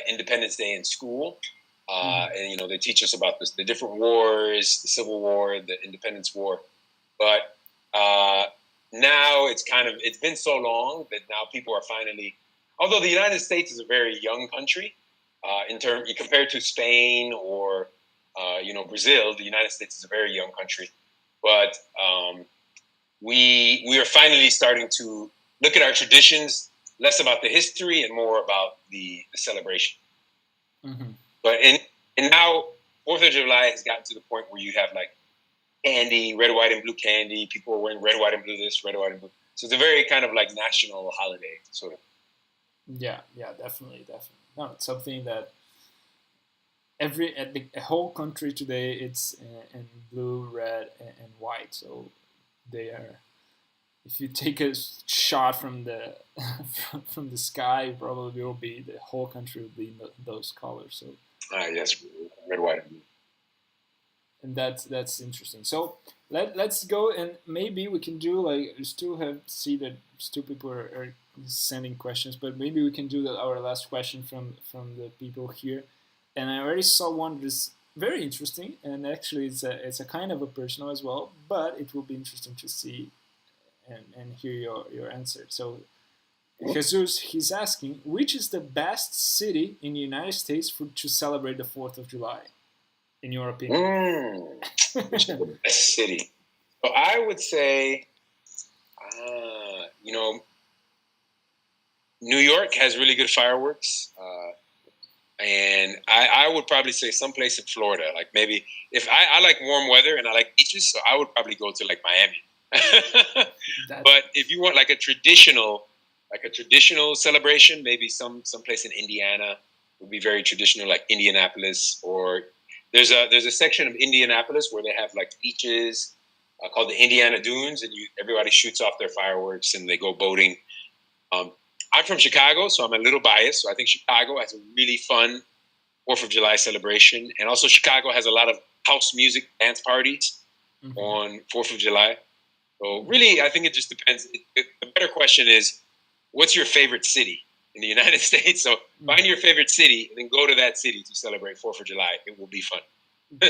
B: Independence Day in school. And, they teach us about the different wars, the Civil War, the Independence War. But now it's been so long that now people are finally, although the United States is a very young country, compared to Spain or Brazil, the United States is a very young country, but we are finally starting to look at our traditions, less about the history and more about the celebration.
A: Mm-hmm.
B: But and now 4th of July has gotten to the point where you have like candy, red, white, and blue candy. People are wearing red, white, and blue this, red, white, and blue. So it's a very kind of like national holiday, sort of.
A: Yeah, definitely. No, it's something that the whole country today it's in blue, red, and white. So they are. If you take a shot from the from the sky, probably will be the whole country will be in those colors. So.
B: Yes, red, white, and blue.
A: And that's interesting. So let's go and maybe we can do like we still have see that still people are sending questions, but maybe we can do our last question from the people here. And I already saw one that's very interesting, and actually it's a kind of a personal as well, but it will be interesting to see and hear your answer. So Jesus, he's asking, which is the best city in the United States to celebrate the 4th of July, in your opinion?
B: Which is the best city? So I would say, New York has really good fireworks. And I would probably say someplace in Florida. Like maybe if I like warm weather and I like beaches, so I would probably go to like Miami. But if you want like a traditional celebration, maybe someplace in Indiana would be very traditional, like Indianapolis. Or there's a section of Indianapolis where they have like beaches called the Indiana Dunes, and everybody shoots off their fireworks and they go boating. I'm from Chicago, so I'm a little biased. So I think Chicago has a really fun 4th of July celebration, and also Chicago has a lot of house music dance parties on 4th of July. So really, I think it just depends. The better question is, what's your favorite city in the United States? So find your favorite city and then go to that city to celebrate 4th of July. It will be fun.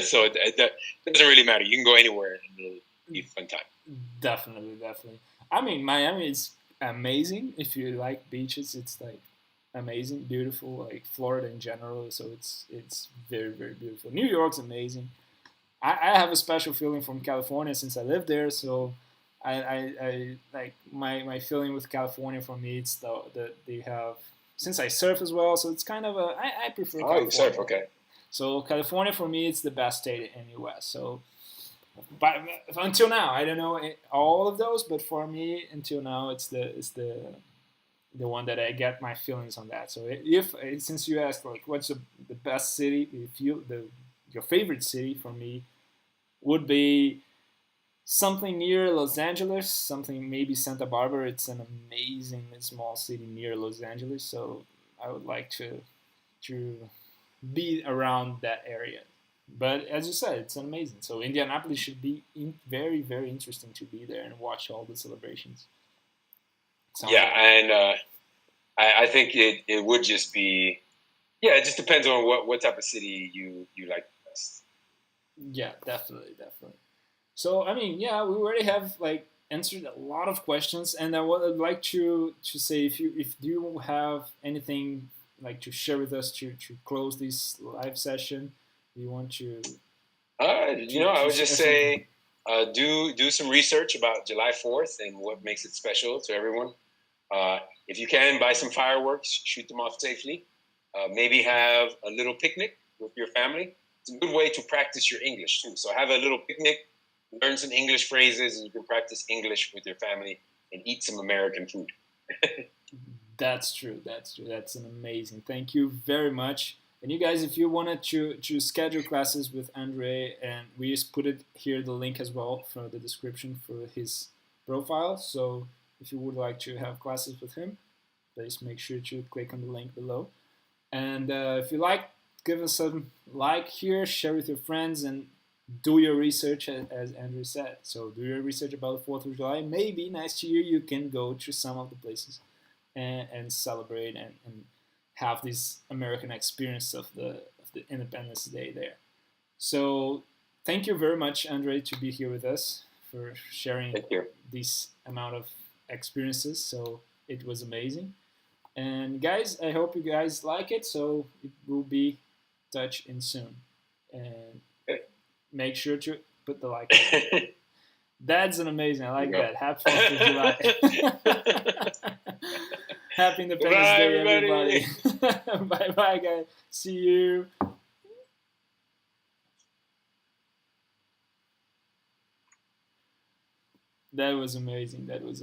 B: So it doesn't really matter. You can go anywhere and it'll be a fun time.
A: Definitely. I mean, Miami is amazing. If you like beaches, it's like amazing, beautiful, like Florida in general. So it's very, very beautiful. New York's amazing. I have a special feeling from California since I lived there. So I like my feeling with California. For me, it's the they have, since I surf as well. So it's kind of I prefer.
B: Oh,
A: California.
B: you surf, okay.
A: So California for me, it's the best state in the U.S. So. But until now, I don't know all of those, but for me, until now, it's the one that I get my feelings on that. So if since you asked like what's the best city, if your favorite city for me would be something near Los Angeles, something maybe Santa Barbara. It's an amazing small city near Los Angeles, so I would like to be around that area. But as you said, it's amazing. So Indianapolis should be very, very interesting to be there and watch all the celebrations.
B: And I think it would just be, it just depends on what type of city you like best.
A: Yeah, definitely. So I mean, we already have like answered a lot of questions, and I would like to say if you have anything like to share with us to close this live session. You want to?
B: I would just say, do some research about July 4th and what makes it special to everyone. If you can, buy some fireworks, shoot them off safely. Maybe have a little picnic with your family. It's a good way to practice your English too. So have a little picnic, learn some English phrases, and you can practice English with your family and eat some American food.
A: That's true. That's an amazing. Thank you very much. And you guys, if you wanted to schedule classes with Andre, and we just put it here, the link as well for the description for his profile. So if you would like to have classes with him, please make sure to click on the link below. And if you like, give us a like here, share with your friends, and do your research, as Andre said. So do your research about the 4th of July. Maybe next year you can go to some of the places and celebrate and have this American experience of the Independence Day there. So thank you very much, Andre, to be here with us for sharing this amount of experiences. So it was amazing. And guys, I hope you guys like it. So it will be touch in soon. And make sure to put the like. That's an amazing. I like that. Happy 4th of July. Happy Independence
B: Bye,
A: Day,
B: everybody.
A: everybody. Bye bye, guys. See you. That was amazing. That was